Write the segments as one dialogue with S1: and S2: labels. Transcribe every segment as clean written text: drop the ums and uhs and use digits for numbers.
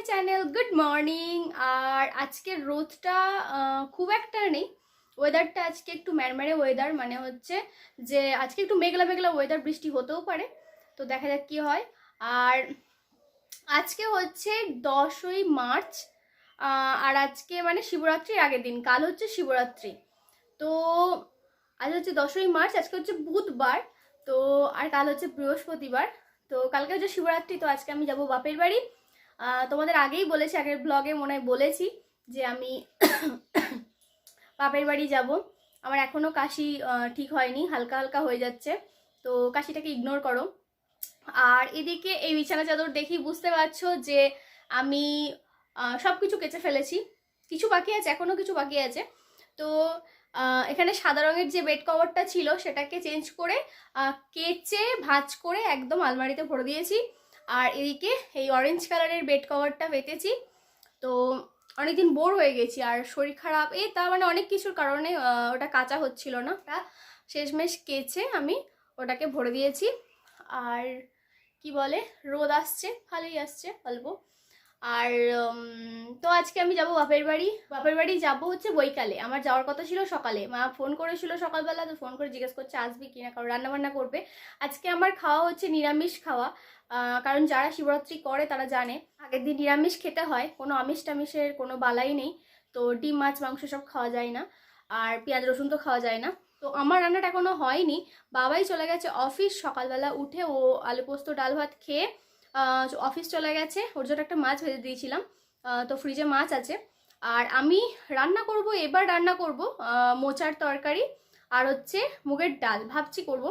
S1: Channel. Good morning. আর আজকের রোদটা খুব একটা নেই, ওয়েদারটা আজকে একটু ম্যারম্যারে ওয়েদার, মানে হচ্ছে যে আজকে একটু মেঘলা মেঘলা ওয়েদার, বৃষ্টি হতেও পারে, তো দেখা যাক কি হয়। আর আজকে হচ্ছে 10ই মার্চ, আর আজকে মানে শিবরাত্রির আগের দিন, কাল হচ্ছে শিবরাত্রি। তো আজ হচ্ছে 10ই মার্চ, আজকে হচ্ছে বুধবার, তো আর কাল হচ্ছে বৃহস্পতিবার। তো কালকে হচ্ছে শিবরাত্রি, তো আজকে আমি যাব বাপের বাড়ি। তোমাদের আগেই বলেছি, আগের ব্লগে মনে হয় বলেছি যে আমি বাপের বাড়ি যাব। আমার এখনও কাশি ঠিক হয়নি, হালকা হালকা হয়ে যাচ্ছে, তো কাশিটাকে ইগনোর করো। আর এদিকে এই বিছানা চাদর দেখি বুঝতে পারছো যে আমি সব কিছু কেচে ফেলেছি, কিছু বাকি আছে, এখনও কিছু বাকি আছে। তো এখানে সাদা রঙের যে বেড কভারটা ছিল সেটাকে চেঞ্জ করে কেচে ভাঁজ করে একদম আলমারিতে ভরে দিয়েছি। আর এদিকে এই অরেঞ্জ কালারের বেড কভারটা পেতেছি। তো অনেকদিন বোর হয়ে গেছি, আর শরীর খারাপ তা মানে অনেক কিছুর কারণে ওটা কাচা হচ্ছিল না, ওটা শেষমেশ কেচে আমি ওটাকে ভরে দিয়েছি। আর কি বলে, রোদ আসছে, ভালোই আসছে অল্প। আর তো আজকে আমি যাব বাপের বাড়ি। বাপের বাড়ি যাব হচ্ছে বৈকালে, আমার যাওয়ার কথা ছিল সকালে। মা ফোন করেছিল সকালবেলা, তো ফোন করে জিজ্ঞেস করছে আসবি কিনা, কারণ রান্নাবান্না করবে। আজকে আমার খাওয়া হচ্ছে নিরামিষ খাওয়া, কারণ যারা শিবরাত্রি করে তারা জানে আগের দিন নিরামিষ খেতে হয়, কোনো আমিষ টামিষের কোনো বালাই নেই। তো ডিম মাছ মাংস সব খাওয়া যায় না, আর পেঁয়াজ রসুন তো খাওয়া যায় না। তো আমার রান্নাটা এখনো হয়নি, বাবাই চলে গেছে অফিস, সকালবেলা উঠে ও আলু পোস্ত ডাল ভাত খেয়ে অফিস চলে গেছে। ওর জন্য একটা মাছ ভেজে দিয়েছিলাম, তো ফ্রিজে মাছ আছে। আর আমি রান্না করব, এবার রান্না করব মোচার তরকারি আর হচ্ছে মুগের ডাল ভাবছি করব।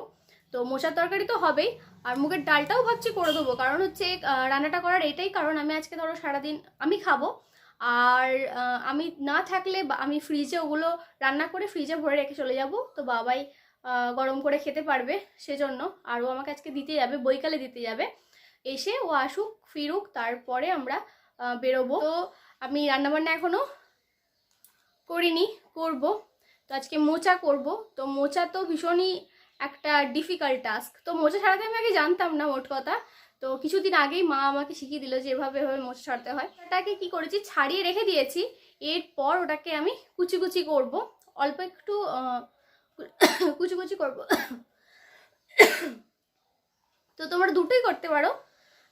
S1: তো মোচার তরকারি তো হবেই, আর মুগের ডালটাও ভাবছি করে দেবো, কারণ হচ্ছে রান্নাটা করার এটাই কারণ, আমি আজকে ধরো সারাদিন আমি খাবো, আর আমি না থাকলে আমি ফ্রিজে ওগুলো রান্না করে ফ্রিজে ভরে রেখে চলে যাব, তো বাবাই গরম করে খেতে পারবে সেজন্য। আর ও আমাকে আজকে দিতে যাবে, বৈকালে দিতে যাবে, এসে ও আসুক ফিরুক তারপরে আমরা বেরোবো। তো আমি রান্নাবান্না এখনো করিনি, করব। তো আজকে মোচা করব। তো মোচা তো ভীষণই একটা ডিফিকাল্ট টাস্ক, তো মোচা ছাড়াতে আমি আগে জানতাম না মোট কথা। তো কিছুদিন আগেই মা আমাকে শিখিয়ে দিল যে এভাবে এভাবে মোচা ছাড়াতে হয়। ওটাকে কি করেছি, ছাড়িয়ে রেখে দিয়েছি, এরপর ওটাকে আমি কুচি কুচি করব, অল্প একটু কুচি কুচি করব। তো তোমরা দুটোই করতে পারো,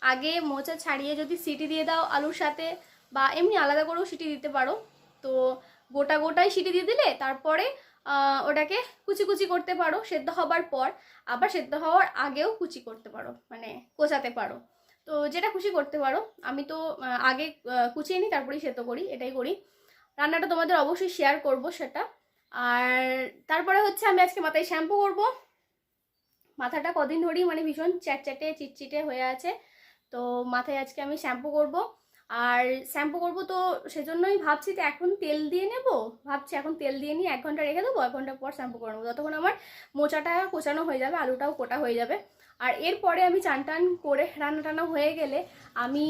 S1: আগে মোচা ছাড়িয়ে যদি সিটি দিয়ে দাও আলুর সাথে, বা এমনি আলাদা করেও সিটি দিতে পারো। তো গোটা গোটাই সিটি দিয়ে দিলে তারপরে ওটাকে কুচি কুচি করতে পারো সেদ্ধ হবার পর, আবার সেদ্ধ হওয়ার আগেও কুচি করতে পারো, মানে কোচাতে পারো, তো যেটা খুশি করতে পারো। আমি তো আগে কুচিয়ে নিই তারপরেই সেদ্ধ করি, এটাই করি। রান্নাটা তোমাদের অবশ্যই শেয়ার করব সেটা। আর তারপরে হচ্ছে আমি আজকে মাথায় শ্যাম্পু করব। মাথাটা কদিন ধরেই মানে ভীষণ চ্যাটচ্যাটে চিটচিটে হয়ে আছে, তো মাথায় আজকে আমি শ্যাম্পু করব। আর শ্যাম্পু করব তো সেজন্যই ভাবছি তো এখন তেল দিয়ে নেব, ভাবছি এখন তেল দিয়ে নিয়ে 1 ঘন্টা রেখে দেবো, 1 ঘন্টা পর শ্যাম্পু করে নেবো, ততক্ষণ আমার মোচাটা কোচানো হয়ে যাবে, আলুটাও কোটা হয়ে যাবে। আর এরপরে আমি চান টান করে রান্না টান্না হয়ে গেলে আমি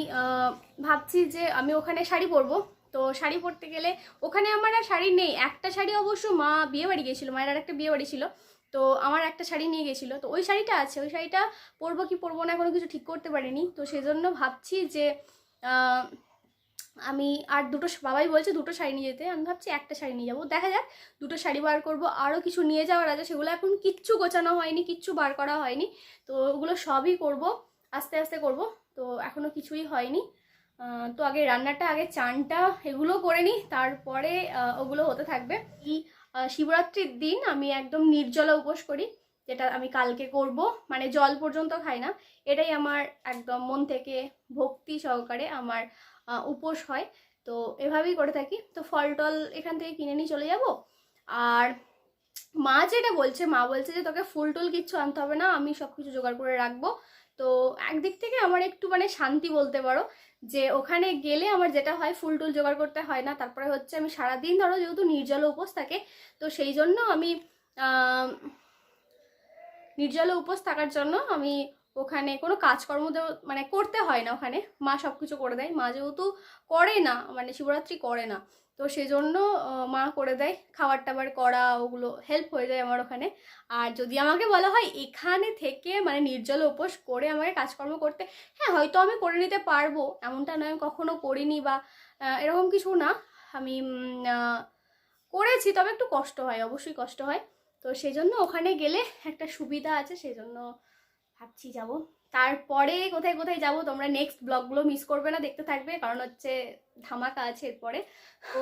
S1: ভাবছি যে আমি ওখানে শাড়ি পরবো। তো শাড়ি পরতে গেলে ওখানে আমার আর শাড়ি নেই, একটা শাড়ি অবশ্য মা বিয়ে বাড়ি গিয়েছিলো, মায়ের আর একটা বিয়ে বাড়ি ছিল, তো আমার একটা শাড়ি নিয়ে গেছিলো, তো ওই শাড়িটা আছে, ওই শাড়িটা পরবো কি পরবো না এখনো কিছু ঠিক করতে পারিনি। তো সেজন্য ভাবছি যে আমি আর দুটো, বাবাই বলছে দুটো শাড়ি নিয়ে যেতে, আমি ভাবছি একটা শাড়ি নিয়ে যাবো, দেখা যাক। দুটো শাড়ি বার করবো, আরও কিছু নিয়ে যাওয়ার আছে, সেগুলো এখন কিচ্ছু গোছানো হয়নি, কিচ্ছু বার করা হয়নি, তো ওগুলো সবই করব, আস্তে আস্তে করব, তো এখনো কিছুই হয়নি। তো আগে রান্নাটা, আগে চানটা এগুলো করে নিই, তারপরে ওগুলো হতে থাকবে। এই শিবরাত্রির দিন আমি একদম নির্জলা উপোস করি, যেটা আমি কালকে করব, মানে জল পর্যন্ত খাই না, এটাই আমার একদম মন থেকে ভক্তি সহকারে আমার উপোস হয়। তো এভাবেই করে থাকি। তো ফল টল এখান থেকে কিনে নিয়ে চলে যাব। আর মা যেটা বলছে, মা বলছে যে তোকে ফুল টুল কিচ্ছু আনতে হবে না, আমি সব কিছু জোগাড় করে রাখবো। তো একদিক থেকে আমার একটু মানে শান্তি বলতে পারো, যে ওখানে গেলে আমার যেটা হয় ফুল টুল জোগাড় করতে হয় না। তারপরে হচ্ছে আমি সারাদিন ধরো যেহেতু নির্জল উপোস থাকে, তো সেই জন্য আমি নির্জল উপোস থাকার জন্য আমি ওখানে কোনো কাজকর্ম মানে করতে হয় না, ওখানে মা সব কিছু করে দেয়। মা যেহেতু করে না, মানে শিবরাত্রি করে না, তো সেজন্য মা করে দেয়, খাবার টাবার করা ওগুলো হেল্প হয়ে যায় আমার ওখানে। আর যদি আমাকে বলা হয় এখানে থেকে মানে নির্জল উপোস করে আমাকে কাজকর্ম করতে, হ্যাঁ হয়তো আমি করে নিতে পারবো, এমনটা নয় আমি কখনো করিনি বা এরকম কিছু না। আমি করেছি, তবে একটু কষ্ট হয়, অবশ্যই কষ্ট হয়। তো সেই জন্য ওখানে গেলে একটা সুবিধা আছে, সেই জন্য ভাবছি যাব। তারপরে কোথায় কোথায় যাব তোমরা নেক্সট ব্লগগুলো মিস করবে না, দেখতে থাকবে, কারণ হচ্ছে ধামাকা আছে এরপরে। তো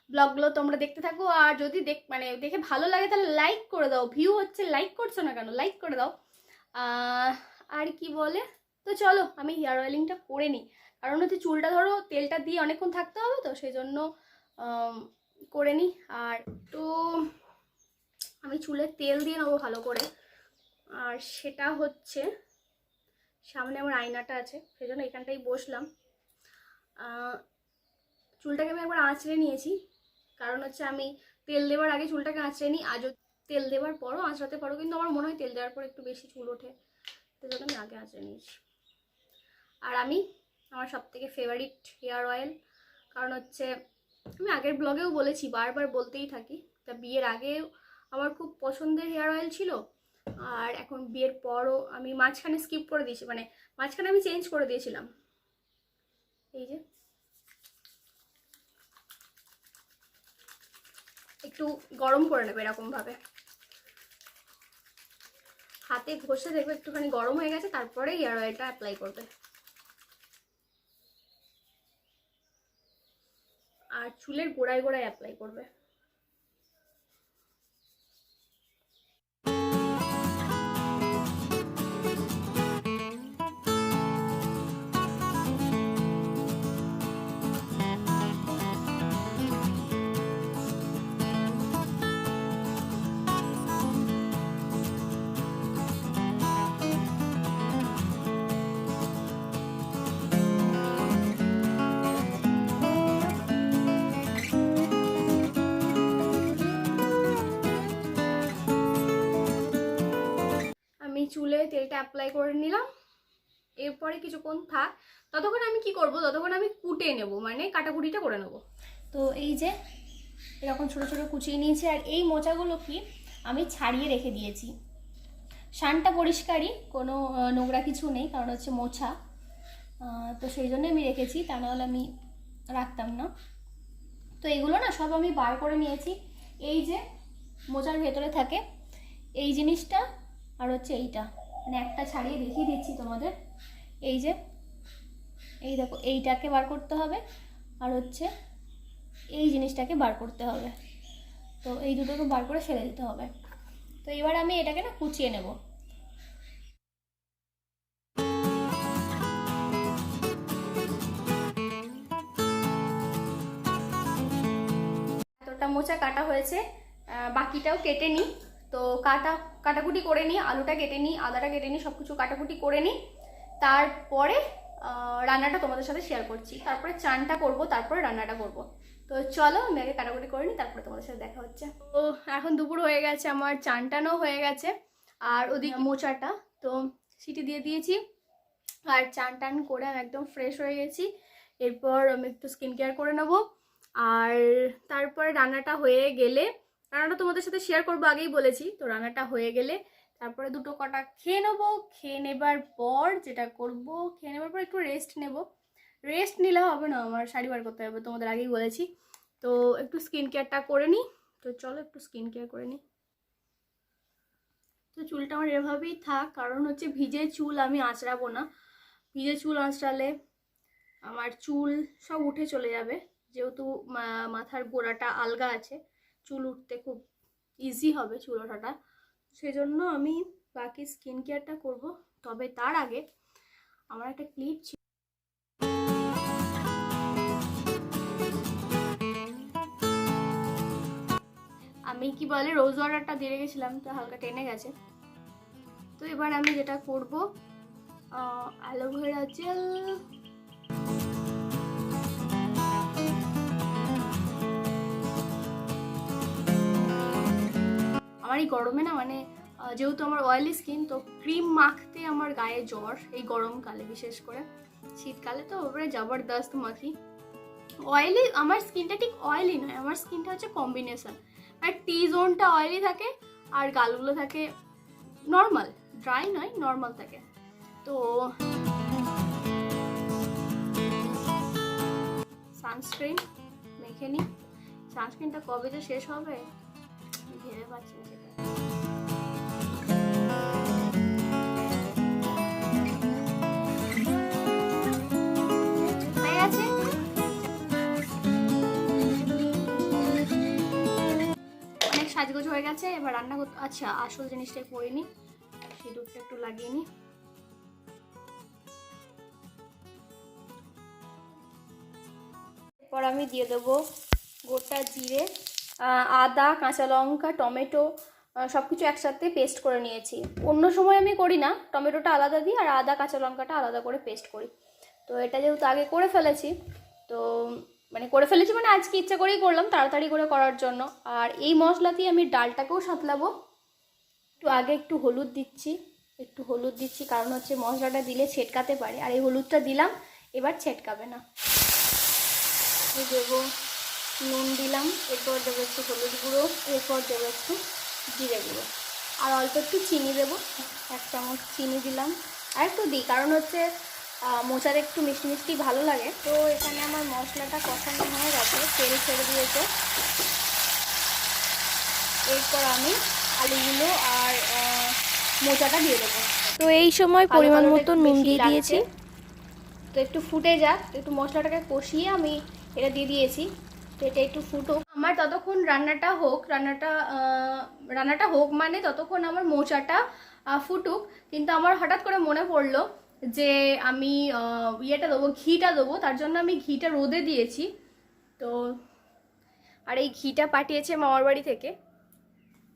S1: ব্লগগুলো তোমরা দেখতে থাকো। আর যদি মানে দেখে ভালো লাগে তাহলে লাইক করে দাও। ভিউ হচ্ছে, লাইক করছো না কেন, লাইক করে দাও। আর কি বলে, তো চলো আমি হেয়ার অয়েলিংটা করে নিই, কারণ হচ্ছে চুলটা ধরো তেলটা দিয়ে অনেকক্ষণ থাকতে হবে, তো সেই জন্য করে নিই। আর তো আমি চুলে তেল দিয়ে নেবো ভালো করে, আর সেটা হচ্ছে সামনে আমার আয়নাটা আছে, সেই জন্য এখানটাই বসলাম। চুলটাকে আমি একবার আঁচড়ে নিয়েছি, কারণ হচ্ছে আমি তেল দেওয়ার আগে চুলটাকে আঁচড়ে নিই, আজও তেল দেওয়ার পরও আঁচড়াতে পারো, কিন্তু আমার মনে হয় তেল দেওয়ার পর একটু বেশি চুল ওঠে, সেই জন্য আমি আগে আঁচড়ে নিয়েছি। আর আমি আমার সবথেকে ফেভারিট হেয়ার অয়েল, কারণ হচ্ছে আমি আগের ব্লগেও বলেছি, বারবার বলতেই থাকি, তা বিয়ের আগেও আমার খুব পছন্দের হেয়ার অয়েল ছিল, আর এখন বিয়ের পরও আমি মাঝখানে স্কিপ করে দিয়েছি, মানে মাঝখানে আমি চেঞ্জ করে দিয়েছিলাম। এই যে একটু গরম করে নেবে এরকমভাবে, হাতে ঘষে দেখবে একটুখানি গরম হয়ে গেছে, তারপরে হেয়ার অয়েলটা অ্যাপ্লাই করবে। আর চুলের গোড়ায় গোড়ায় অ্যাপ্লাই করবে। আমি চুলে তেলটা অ্যাপ্লাই করে নিলাম, এরপরে কিছুক্ষণ থাক, ততক্ষণ আমি কি করব, ততক্ষণ আমি কুটে নেব, মানে কাটাকুটিটা করে নেব। তো এই যে এরকম ছোটো ছোটো কুচিয়ে নিয়েছি, আর এই মোচাগুলো কি আমি ছাড়িয়ে রেখে দিয়েছি। শানটা পরিষ্কারই, কোনো নোংরা কিছু নেই, কারণ হচ্ছে মোছা, তো সেই জন্য আমি রেখেছি, তা নাহলে আমি রাখতাম না। তো এগুলো না সব আমি বার করে নিয়েছি। এই যে মোচার ভেতরে থাকে এই জিনিসটা, আর হচ্ছে এইটা, মানে একটা ছাড়িয়ে দেখিয়ে দিচ্ছি তোমাদের। এই যে এই দেখো, এইটাকে বার করতে হবে, আর হচ্ছে এই জিনিসটাকে বার করতে হবে। তো এই দুটোকে বার করে ফেলে দিতে হবে। তো এবার আমি এটাকে না কুচিয়ে নেব। এতটা মোচা কাটা হয়েছে, বাকিটাও কেটে নিই। তো কাটাকুটি করে নিই, আলুটা কেটে নিই, আদাটা কেটে নিই, সব কিছু কাটাকুটি করে নিই। তারপরে রান্নাটা তোমাদের সাথে শেয়ার করছি, তারপরে চানটা করব, তারপরে রান্নাটা করব। তো চলো আমি আগে কাটাকুটি করে নিই, তারপরে তোমাদের সাথে দেখা হচ্ছে। তো এখন দুপুর হয়ে গেছে, আমার চান টানও হয়ে গেছে, আর ওদিকে মোচাটা তো সিটি দিয়ে দিয়েছি, আর চান টান করে আমি একদম ফ্রেশ হয়ে গেছি। এরপর আমি একটু স্কিন কেয়ার করে নেবো, আর তারপরে রান্নাটা হয়ে গেলে, রান্নাটা তোমাদের সাথে শেয়ার করবো আগেই বলেছি, তো রান্নাটা হয়ে গেলে তারপরে দুটো কটা খেয়ে নেবো। খেয়ে নেবার পর যেটা করব, খেয়ে নেবার পর একটু রেস্ট নেব। রেস্ট নিলে হবে না, আমার শাড়ি বার করতে হবে, তোমাদের আগেই বলেছি। তো একটু স্কিন কেয়ারটা করে নিই। তো চলো একটু স্কিন কেয়ার করে নিই। তো চুলটা আমার এভাবেই থাক, কারণ হচ্ছে ভিজে চুল আমি আঁচড়াবো না। ভিজে চুল আঁচড়ালে আমার চুল সব উঠে চলে যাবে, যেহেতু মাথার গোড়াটা আলগা আছে, চুল উঠতে খুব ইজি হবে চুল ওঠাটা। সেজন্য আমি বাকি স্কিন কেয়ারটা করব। তবে তার আগে আমার একটা ক্লিপ ছিল, আমি কি বলে রোজ ওয়াটারটা দিয়ে রেখেছিলাম, তো হালকা টেনে গেছে। তো এবার আমি যেটা করব, অ্যালোভেরা জেল, আমার এই গরমে না মানে যেহেতু আমার অয়েলি স্কিন, তো ক্রিম মাখতে আমার গায়ে জ্বর, এই গরমকালে বিশেষ করে। শীতকালে তো ওপরে জবরদস্ত মাখি। অয়েলি আমার স্কিনটা ঠিক অয়েলি নয়, আমার স্কিনটা হচ্ছে কম্বিনেশন, মানে টি জোনটা অয়েলি থাকে আর গালগুলো থাকে নর্মাল, ড্রাই নয়, নর্মাল থাকে। তো সানস্ক্রিন মেখে নিই। সানস্ক্রিনটা কবে যে শেষ হবে ভেবে পাচ্ছি না সেটা। হয়ে গেছে। অনেক সাজগোজ হয়ে গেছে, এবার রান্না করতে। আচ্ছা, আসল জিনিসটা করিনি, সিঁদুরটা একটু লাগিয়ে নিই। এরপর আমি দিয়ে দেবো গোটা জিরে, আদা, কাঁচা লঙ্কা, টমেটো, সব কিছু একসাথে পেস্ট করে নিয়েছি। অন্য সময় আমি করি না, টমেটোটা আলাদা দিই আর আদা কাঁচা লঙ্কাটা আলাদা করে পেস্ট করি। তো এটা যেহেতু আগে করে ফেলেছি, তো মানে আজকে ইচ্ছা করেই করলাম, তাড়াতাড়ি করে করার জন্য। আর এই মশলা দিয়ে আমি ডালটাকেও সাঁতলাবো। আগে একটু হলুদ দিচ্ছি, কারণ হচ্ছে মশলাটা দিলে ছেটকাতে পারে, আর এই হলুদটা দিলাম, এবার ছেটকাবে না। দেবো নুন দিলাম, এরপর দেবো একটু হলুদ গুঁড়ো, এরপর দেবো একটু জিরে গুঁড়ো, আর অল্প একটু চিনি দেবো, 1 চামচ চিনি দিলাম। আর একটু দিই, কারণ হচ্ছে মোচার একটু মিষ্টি মিষ্টি ভালো লাগে। তো এখানে আমার মশলাটা কষানো হয়ে গেছে, তেল ছেড়ে দিয়েছে। এরপর আমি আলুগুলো আর মোচাটা দিয়ে দেবো। তো এই সময় পরিমাণ মতো নুন দিয়ে দিয়েছি। তো একটু ফুটে যাক, একটু মশলাটাকে কষিয়ে আমি এটা দিয়ে দিয়েছি। তো এটা একটু ফুটুক, আমার ততক্ষণ রান্নাটা হোক, মানে ততক্ষণ আমার মোচাটা ফুটুক। কিন্তু আমার হঠাৎ করে মনে পড়লো যে আমি ইয়েটা দেবো, ঘিটা দেবো, তার জন্য আমি ঘিটা রোদে দিয়েছি। তো আর এই ঘিটা পাঠিয়েছে মামার বাড়ি থেকে,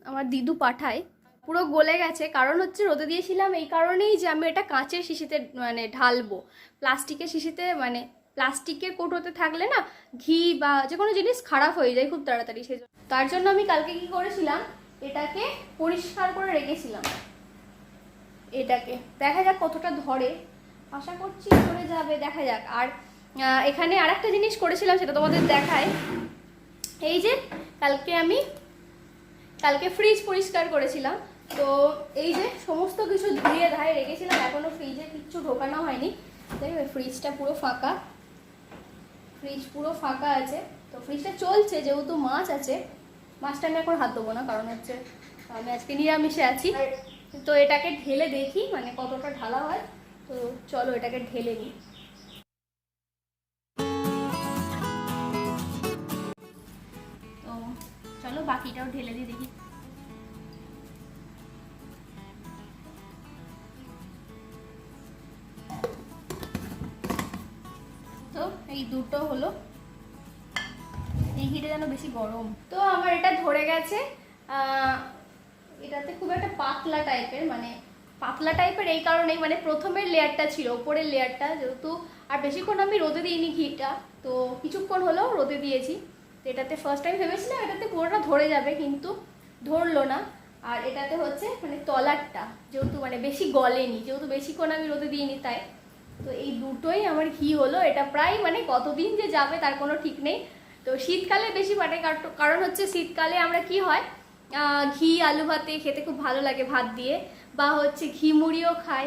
S1: আমার দিদু পাঠায়। পুরো গলে গেছে, কারণ হচ্ছে রোদে দিয়েছিলাম এই কারণেই যে আমি এটা কাঁচের শিশিতে মানে ঢালবো। প্লাস্টিকের শিশিতে মানে প্লাস্টিকের কৌটোতে থাকলে না ঘি বা যে কোনো জিনিস খারাপ হয়ে যায় খুব তাড়াতাড়ি, সেই জন্য। তার জন্য আমি কালকে কি করেছিলাম, এটাকে পরিষ্কার করে রেখেছিলাম। এটাকে দেখা যাক কতটা ধরে, আশা করছি ধরে যাবে, দেখা যাক। আর এখানে আরেকটা জিনিস করেছিলাম, সেটা তোমাদের দেখায়। এই যে কালকে ফ্রিজ পরিষ্কার করেছিলাম, তো এই যে সমস্ত কিছু ধুয়ে ধায়ে রেখেছিলাম, এখনো ফ্রিজে কিচ্ছু ঢোকানো হয়নি। দেখবে ফ্রিজটা পুরো ফাঁকা, ফ্রিজ পুরো ফাঁকা আছে। তো ফ্রিজটা চলছে, যেহেতু মাছ আছে, মাছটা আমি এখন হাত দেবো না, কারণ হচ্ছে আমি আজকে নিরামিষে আছি। তো এটাকে ঢেলে দেখি মানে কতটা ঢালা হয়। তো চলো এটাকে ঢেলে নিই। তো চলো বাকিটাও ঢেলে দিই দেখি। তো এই দুটো হলো, এই ঘিটা যেন বেশি গরম। তো আমার এটা ধরে গেছে, এটাতে খুব একটা পাতলা টাইপের এই কারণেই, মানে প্রথমের লেয়ারটা ছিল, উপরের লেয়ারটা যেহেতু, আর বেশিক্ষণ আমি রোদে দিইনি ঘিটা, তো কিছুক্ষণ হলেও রোদে দিয়েছি। তো এটাতে ফার্স্ট টাইম ভেবেছিলাম এটাতে পুরোটা ধরে যাবে, কিন্তু ধরলো না। আর এটাতে হচ্ছে মানে তলারটা যেহেতু মানে বেশি গলেনি, যেহেতু বেশিক্ষণ আমি রোদে দিইনি, তাই। তো এই দুটোই আমার ঘি হলো। এটা প্রায় মানে কতদিন যে যাবে তার কোনো ঠিক নেই। তো শীতকালে বেশি পাঠাই, কারণ হচ্ছে শীতকালে আমরা কি হয়, ঘি আলু ভাতে খেতে খুব ভালো লাগে, ভাত দিয়ে, বা হচ্ছে ঘি মুড়িও খাই,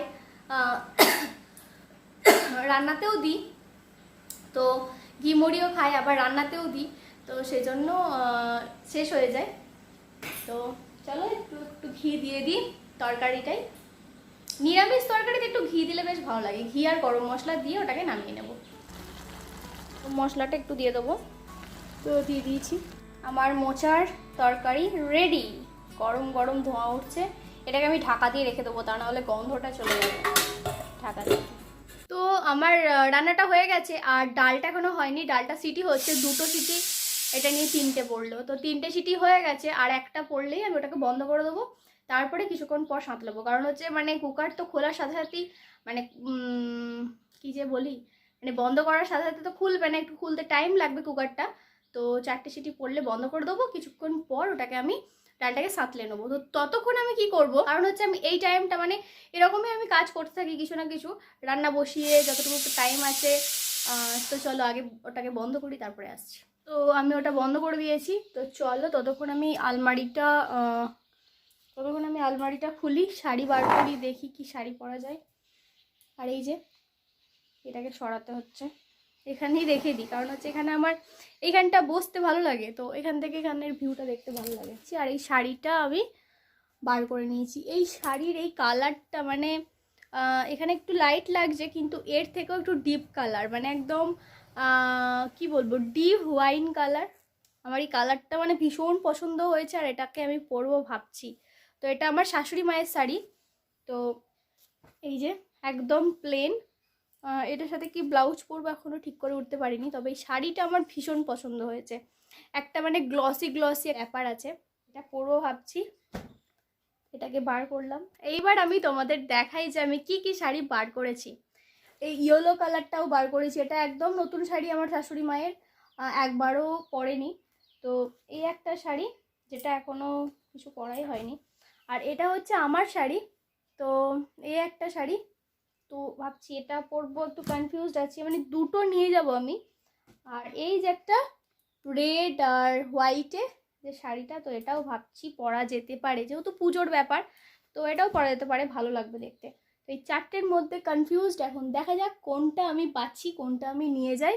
S1: রান্নাতেও দিই। তো ঘি মুড়িও খাই, আবার রান্নাতেও দিই, তো সেই জন্য শেষ হয়ে যায়। তো চলো একটু একটু ঘি দিয়ে দিই তরকারিটাই। নিরামিষ তরকারিতে একটু ঘি দিলে বেশ ভালো লাগে। ঘি আর গরম মশলা দিয়ে ওটাকে নামিয়ে নেব। মশলাটা একটু দিয়ে দেবো। তো দিয়ে দিয়েছি। আমার মোচার তরকারি রেডি। গরম গরম ধোঁয়া উঠছে। এটাকে আমি ঢাকা দিয়ে রেখে দেবো, তা নাহলে গন্ধটা চলে যাবে। ঢাকা দিয়ে। তো আমার রান্নাটা হয়ে গেছে, আর ডালটা এখনো হয়নি। ডালটা সিটি হচ্ছে, 2টো সিটি, এটা নিয়ে 3টে পড়লো। তো 3টে সিটি হয়ে গেছে, আর একটা পড়লেই আমি ওটাকে বন্ধ করে দেবো। তারপরে কিছুক্ষণ পর সাঁতলাবো, কারণ হচ্ছে মানে কুকার তো খোলার সাথে সাথেই মানে কি যে বলি, মানে বন্ধ করার সাথে সাথে তো খুলবে না, একটু খুলতে টাইম লাগবে কুকারটা। তো 4টে সিটি পড়লে বন্ধ করে দেবো। কিছুক্ষণ পর ওটাকে আমি ডালটাকে সাঁতলে নেবো। তো ততক্ষণ আমি কি করব, কারণ হচ্ছে আমি এই টাইমটা মানে এরকমই আমি কাজ করতে থাকি কিছু না কিছু, রান্না বসিয়ে যতটুকু টাইম আছে। তো চলো আগে ওটাকে বন্ধ করি, তারপরে আসছি। তো আমি ওটা বন্ধ করে দিয়েছি। তো চলো ততক্ষণ আমি আলমারিটা খুলি, শাড়ি বার করি, দেখি কি শাড়ি পরা যায়। আর এই যে এটাকে সরাতে হচ্ছে, এখানেই রেখে দিই, কারণ হচ্ছে এখানে আমার এইখানটা বসতে ভালো লাগে, তো এখান থেকে এখানের ভিউটা দেখতে ভালো লাগে। আর এই শাড়িটা আমি বার করে নিয়েছি। এই শাড়ির এই কালারটা মানে এখানে একটু লাইট লাগছে, কিন্তু এর থেকেও একটু ডিপ কালার, মানে একদম কি বলবো, ডিপ ওয়াইন কালার। আমার এই কালারটা মানে ভীষণ পছন্দ হয়েছে, আর এটাকে আমি পরবো ভাবছি। তো এটা আমার শাশুড়ি মায়ের শাড়ি। তো এই যে একদম প্লেন, এটার সাথে কি ব্লাউজ পরবো এখনও ঠিক করে উঠতে পারিনি, তবে এই শাড়িটা আমার ভীষণ পছন্দ হয়েছে। একটা মানে গ্লসি ব্যাপার আছে, এটা পরবো ভাবছি। এটাকে বার করলাম। এইবার আমি তোমাদের দেখাই যে আমি কি কি শাড়ি বার করেছি। এই ইয়েলো কালারটাও বার করেছি, এটা একদম নতুন শাড়ি আমার শাশুড়ি মায়ের, একবারও পরেনি। তো এই একটা শাড়ি যেটা এখনও কিছু পরাই হয়নি, আর এটা হচ্ছে আমার শাড়ি। তো এই একটা শাড়ি, তো ভাবছি এটা পরবো, একটু কনফিউজড আছি, মানে দুটো নিয়ে যাব আমি। আর এই যে একটা রেড আর হোয়াইটে যে শাড়িটা, তো এটাও ভাবছি পরা যেতে পারে, যেহেতু পুজোর ব্যাপার, তো এটাও পরা যেতে পারে, ভালো লাগবে দেখতে। তো এই চারটের মধ্যে কনফিউজড, এখন দেখা যাক কোনটা আমি পাচ্ছি, কোনটা আমি নিয়ে যাই।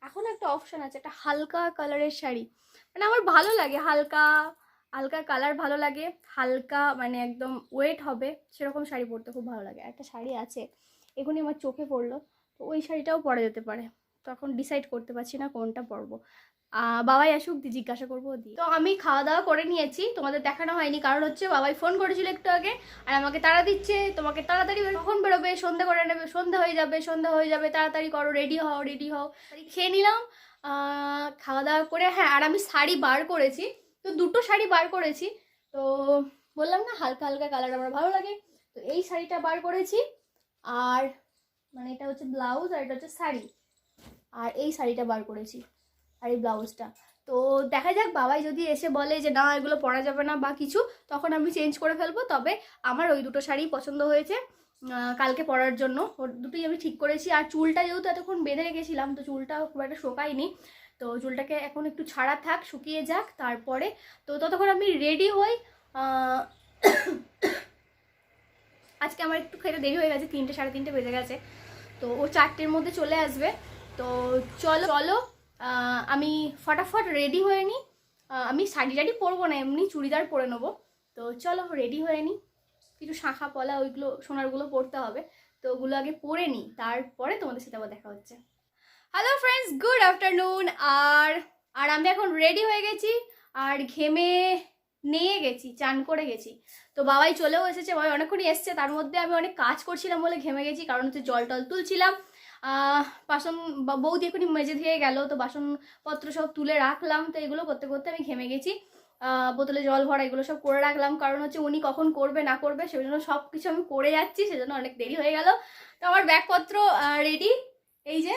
S1: এখন একটা অপশান আছে, একটা হালকা কালারের শাড়ি, মানে আমার ভালো লাগে, হালকা হালকা কালার ভালো লাগে, হালকা মানে একদম ওয়েট হবে সেরকম শাড়ি পরতে খুব ভালো লাগে। একটা শাড়ি আছে এখনই আমার চোখে পড়লো, তো ওই শাড়িটাও পরা যেতে পারে। তো এখন ডিসাইড করতে পারছি না কোনটা পরবো। বাবাই আসুক দিয়ে জিজ্ঞাসা করবো দিয়ে। তো আমি খাওয়া দাওয়া করে নিয়েছি, তোমাদের দেখানো হয়নি, কারণ হচ্ছে বাবাই ফোন করেছিল একটু আগে, আর আমাকে তাড়া দিচ্ছে, তোমাকে তাড়াতাড়ি কখন বেরোবে, সন্ধ্যা করে নেবে, সন্ধ্যা হয়ে যাবে, তাড়াতাড়ি করো, রেডি হও। খেয়ে নিলাম খাওয়া দাওয়া করে। হ্যাঁ, আর আমি শাড়ি বার করেছি, তো দুটো শাড়ি বার করেছি। তো বললাম না হালকা হালকা কালার আমার ভালো লাগে, তো এই শাড়িটা বার করেছি। আর মানে এটা হচ্ছে ব্লাউজ, আর এটা হচ্ছে শাড়ি, আর এই শাড়িটা বার করেছি, আর এই ব্লাউজটা। তো দেখা যাক, বাবাই যদি এসে বলে যে না এগুলো পরা যাবে না বা কিছু, তখন আমি চেঞ্জ করে ফেলবো। তবে আমার ওই দুটো শাড়ি পছন্দ হয়েছে কালকে পরার জন্য, ওর দুটোই আমি ঠিক করেছি। আর চুলটা যেহেতু এতক্ষণ বেঁধে রেখেছিলাম, তো চুলটা খুব একটা শোকায়নি, তো চুলটাকে এখন একটু ছাড়া থাক, শুকিয়ে যাক তারপরে। তো ততক্ষণ আমি রেডি হই। আজকে আমার একটু খেতে দেরি হয়ে গেছে, 3টে সাড়ে 3টে বেজে গেছে, তো ও 4টের মধ্যে চলে আসবে। তো চলো আমি ফটাফট রেডি হয়ে নিই। আমি শাড়ি টাড়ি পরবো না, এমনি চুড়িদার পরে নেবো। তো চলো রেডি হয়ে নিই, কিছু শাঁখা পলা ওইগুলো সোনারগুলো পরতে হবে, তো ওগুলো আগে পরে নিই, তারপরে তোমাদের সাথে আবার দেখা হচ্ছে। Hello friends, good afternoon. আর আমি এখন রেডি হয়ে গেছি, আর ঘেমে নিয়ে গেছি, চান করে গেছি। তো বাবাই চলেও এসেছে, বাবাই অনেকক্ষণই এসছে, তার মধ্যে আমি অনেক কাজ করছিলাম বলে ঘেমে গেছি, কারণ হচ্ছে জল টল তুলছিলাম। বাসন বৌদি এখনই মেজে দিয়ে গেল, তো বাসনপত্র সব তুলে রাখলাম, তো এগুলো করতে করতে আমি ঘেমে গেছি। বোতলে জল ভরা এগুলো সব করে রাখলাম, কারণ হচ্ছে উনি কখন করবে না করবে সেই জন্য সব কিছু আমি করে যাচ্ছি, সেজন্য অনেক দেরি হয়ে গেল। তো আমার ব্যাগপত্র রেডি, এই যে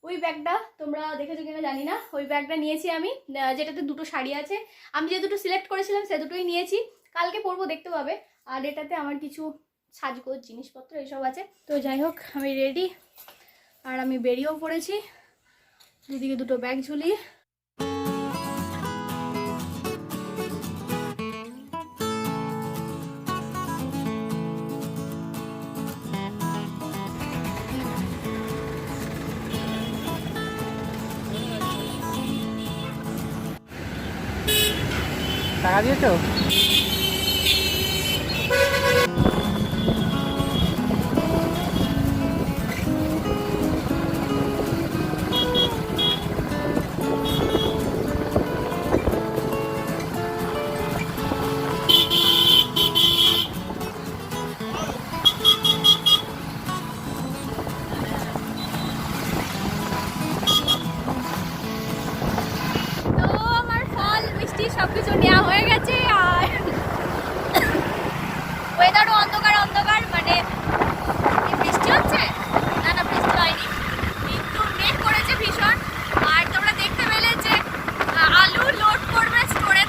S1: ওই ব্যাগটা তোমরা দেখেছো কিনা জানি না, ওই ব্যাগটা নিয়েছি আমি, যেটাতে দুটো শাড়ি আছে। আমি যে দুটো সিলেক্ট করেছিলাম সে দুটোই নিয়েছি, কালকে পরবো দেখতে পাবে। আর এটাতে আমার কিছু সাজগোজ জিনিসপত্র এইসব আছে। তো যাই হোক, আমি রেডি, আর আমি বেরিয়েও পড়েছি, দুদিকে দুটো ব্যাগ ঝুলিয়ে।
S2: টাকা দিয়েছো?
S1: সবকিছু নেওয়া হয়ে গেছে, আর ওয়েদারও অন্ধকার অন্ধকার, মানে বৃষ্টি হচ্ছে না, বৃষ্টি হয়নি, কিন্তু মেঘ করেছে ভীষণ। আর তোমরা দেখতে পেলে যে আলু লোড করবে স্টোরে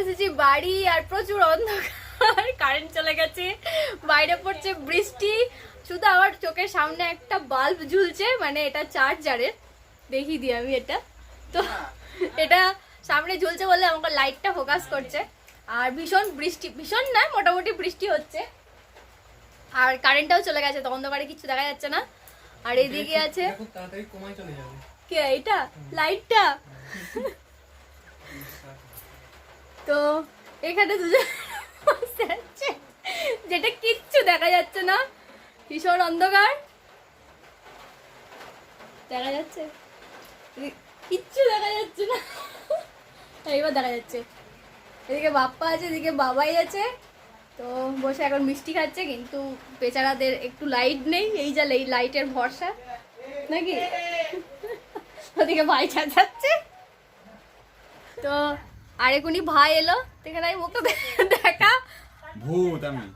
S1: এসেছি বাড়ি আর প্রচুর অন্ধকার, কারেন্ট চলে গেছে, বাইরে পড়ছে বৃষ্টি, শুধু আমার চোখের সামনে একটা বাল্ব ঝুলছে, মানে এটা চার্জারের, দেখিয়ে দিই আমি এটা। তো এটা সামনে ঝুলছে বলে আমাকে লাইটটা ফোকাস করছে। আর ভীষণ বৃষ্টি, ভীষণ না মোটামুটি বৃষ্টি হচ্ছে, আর কারেন্টটাও চলে গেছে, তো অন্ধকারে কিছু দেখা যাচ্ছে না। আর এদিকে আছে কে, এটা লাইটটা। তো এখানে দুজন বসে আছে, যেটা কিচ্ছু দেখা যাচ্ছে না, ভীষণ অন্ধকার। দেখা যাচ্ছে? কিচ্ছু দেখা যাচ্ছে না, এইবার দেখা যাচ্ছে। এদিকে বাপ্পা আছে, এদিকে বাবাই আছে, তো বসে এখন মিষ্টি খাচ্ছে, কিন্তু বেচারাদের একটু লাইট নেই, এই যা লাইটের ভরসা নাকি। ওদিকে ভাই চাচ্ছে, তো আরেকুনি ভাই এলো, এখানে আমি মুখটা দেখা
S2: ভূত আমি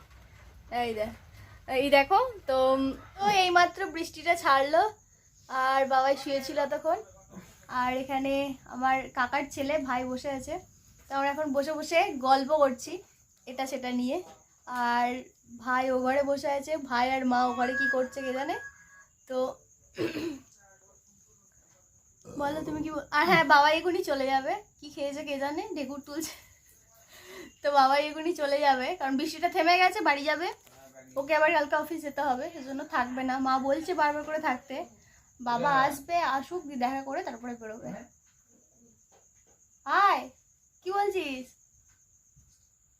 S1: এই দেখো। তো এই মাত্র বৃষ্টিটা ছাড়লো, আর বাবাই শুয়েছিল তখন। আর এখানে আমার কাকার ছেলে ভাই বসে আছে, তো আমরা এখন বসে বসে গল্প করছি এটা সেটা নিয়ে। আর ভাই ও ঘরে বসে আছে, ভাই আর মা ও ঘরে কি করছে কে জানে। তো বলো তুমি কি আর হ্যাঁ, বাবা এখনই চলে যাবে, কি খেয়েছে কে জানে, ঢেকুর তুলছে। তো বাবা এখনই চলে যাবে, কারণ বৃষ্টিটা থেমে গেছে, বাড়ি যাবে। ওকে আবার কালকে অফিস যেতে হবে, সেজন্য থাকবে না, মা বলছে বারবার করে থাকতে। বাবা আসবে, আসুক, দিয়ে দেখা করে তারপরে বেরোবে। আয়, কি বলছিস?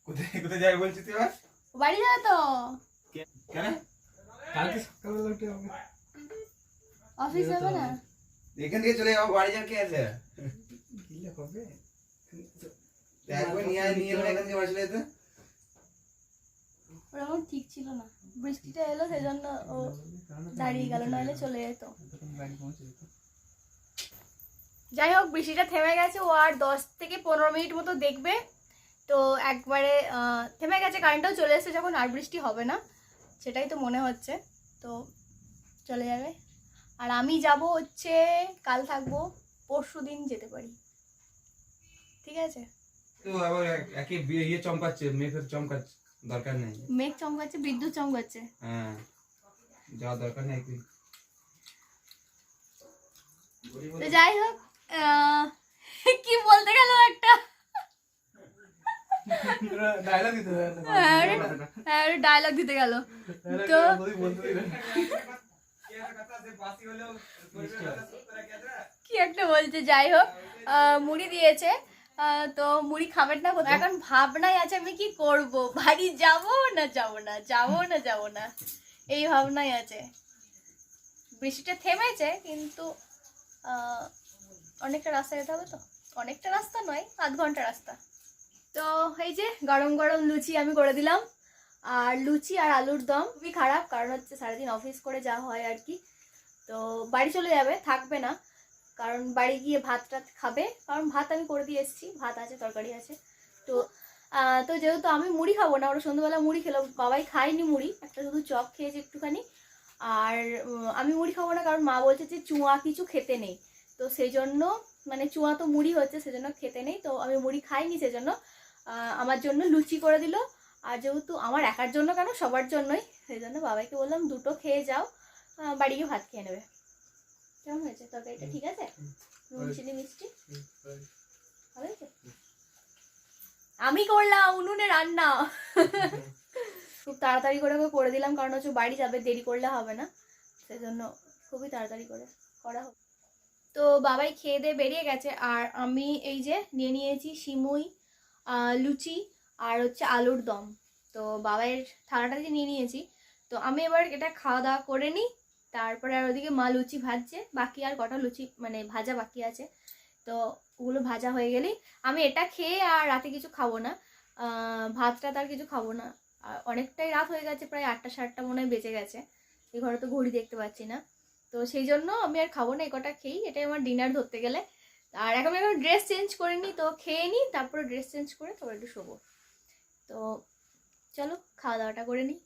S2: কোথায় কোথায় যাই বলছিস তুই? আবার
S1: বাড়ি যাবে তো,
S2: কেন? কালকে সকালবেলা
S1: অফিস যাবে না?
S2: এখান থেকে চলে যাবো, বাড়ি যাওয়ার কি আছে? গিলে হবে একবার নিয়ে এলো এখান থেকে বাড়ি চলে যেতে।
S1: ওরকম ঠিক ছিল না, বৃষ্টিটা এলো সেজন্য ও দাঁড়িয়ে গেল, নাহলে চলে যেত। যাই হোক, বৃষ্টিটা থেমে গেছে, ও আর 10 থেকে 15 মিনিট মতো দেখবে, তো একবারে থেমে গেছে, কারেন্টটাও চলে এসেছে যখন, আর বৃষ্টি হবে না সেটাই তো মনে হচ্ছে। তো চলে যাবে, আর আমি যাব হচ্ছে কাল থাকবো, পরশু দিন যেতে পারি, ঠিক আছে?
S2: তো আবার একই ইয়ে চমকাচ্ছে, মেঘের চমকাচ্ছে, দরকার নেই।
S1: মেঘ চমকাচ্ছে, বিদ্যুৎ চমকাচ্ছে,
S2: হ্যাঁ যাওয়ার দরকার নেই একদিন।
S1: তো যাই হোক, কি বলতে গেল একটা ডায়লগ দিতে গেল, তো কি একটা বলছে। যাই হোক, মুড়ি দিয়েছে, তো মুড়ি খাবেন না, এখন ভাবনাই আছে আমি কি করব, বাড়ি যাব না যাব না, যাব না যাব না, এই ভাবনাই আছে। বৃষ্টিটা থেমেছে, কিন্তু অনেকটা রাস্তা যেতে হবে, তো অনেকটা রাস্তা নয়, 8 ঘন্টা রাস্তা। তো এই যে গরম গরম লুচি আমি করে দিলাম, আর লুচি আর আলুর দম। খুবই খারাপ, কারণ হচ্ছে সারাদিন অফিস করে যাওয়া হয় আর কি, তো বাড়ি চলে যাবে, থাকবে না, কারণ বাড়ি গিয়ে ভাত টাত খাবে, কারণ ভাত আমি করে দিয়ে এসেছি, ভাত আছে, তরকারি আছে। তো তো যেহেতু আমি মুড়ি খাবো না, ওরা সন্ধ্যাবেলা মুড়ি খেলো, বাবাই খায়নি মুড়ি, একটা শুধু চপ খেয়েছে একটুখানি, আর আমি মুড়ি খাবো না, কারণ মা বলছে যে চুয়া কিছু খেতে নেই, তো সেই জন্য, মানে চুয়া তো মুড়ি হচ্ছে সেজন্য খেতে নেই, তো আমি মুড়ি খাইনি, সেজন্য আমার জন্য লুচি করে দিল। আর যেহেতু আমার একার জন্য কেন, সবার জন্যই, সেই জন্য বাবাইকে বললাম দুটো খেয়ে যাও, বাড়ি গিয়ে ভাত খেয়ে নেবে। কেমন হয়েছে তরকারিটা? ঠিক আছে? নুন চিনি মিষ্টি ভালো হয়েছে? আমি করলাম উনুনে রান্না। খুব তাড়াতাড়ি করে দিলাম, কারণ হচ্ছে বাড়ি যাবে, দেরি করলে হবে না, সেজন্য খুবই তাড়াতাড়ি করে করা হবে। তো বাবাই খেয়ে দিয়ে বেরিয়ে গেছে, আর আমি এই যে নিয়েছি সিমুই, লুচি আর হচ্ছে আলুর দম। তো বাবাইয়ের থালাটা দিয়ে নিয়েছি, তো আমি এবার এটা খাওয়া দাওয়া করে নিই, তারপরে আর ওদিকে মা লুচি ভাজছে, বাকি আর কটা লুচি মানে ভাজা বাকি আছে, তো ওগুলো ভাজা হয়ে গেলেই আমি এটা খেয়ে আর রাতে কিছু খাবো না, ভাতটা তার কিছু খাবো না। আর অনেকটাই রাত হয়ে গেছে, প্রায় 8টা 7টা মনে হয় বেজে গেছে, এই ঘরে তো ঘড়ি দেখতে পাচ্ছি না, তো সেই জন্য আমি আর খাবো না, এই কটা খেয়েই এটাই আমার ডিনার ধরতে গেলে। আর এখন ড্রেস চেঞ্জ করে নিই, তো খেয়ে নিই, তারপরে ড্রেস চেঞ্জ করে তারপর একটু শোবো। তো চলো খাওয়া দাওয়াটা করে নিই।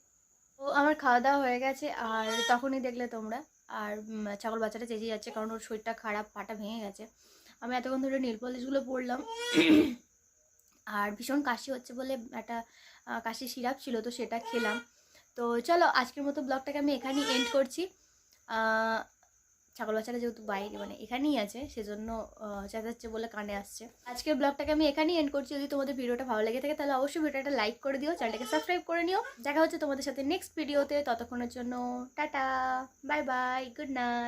S1: তো আমার খাওয়া দাওয়া হয়ে গেছে, আর তখনই দেখলে তোমরা, আর ছাগল বাচ্চাটা চেঁচিয়ে যাচ্ছে, কারণ ওর শরীরটা খারাপ, পাটা ভেঙে গেছে। আমি এতক্ষণ ধরে নেল পলিশগুলো পরলাম, আর ভীষণ কাশি হচ্ছে বলে একটা কাশির সিরাপ ছিল, তো সেটা খেলাম। তো চলো আজকের মতো ব্লগটাকে আমি এখানেই এন্ড করছি। ছাগল বাচ্চাটা যেহেতু বাইরে মানে এখানেই আছে, সেজন্য চেঁচাচ্ছে বলে কানে আসছে। আজকের ব্লগটাকে আমি এখানেই এন্ড করছি। যদি তোমাদের ভিডিওটা ভালো লেগে থাকে তাহলে অবশ্যই ভিডিওটা লাইক করে দিও, চ্যানেলটাকে সাবস্ক্রাইব করে নিও। দেখা হচ্ছে তোমাদের সাথে নেক্সট ভিডিওতে, ততক্ষণের জন্য tata, bye bye, good night.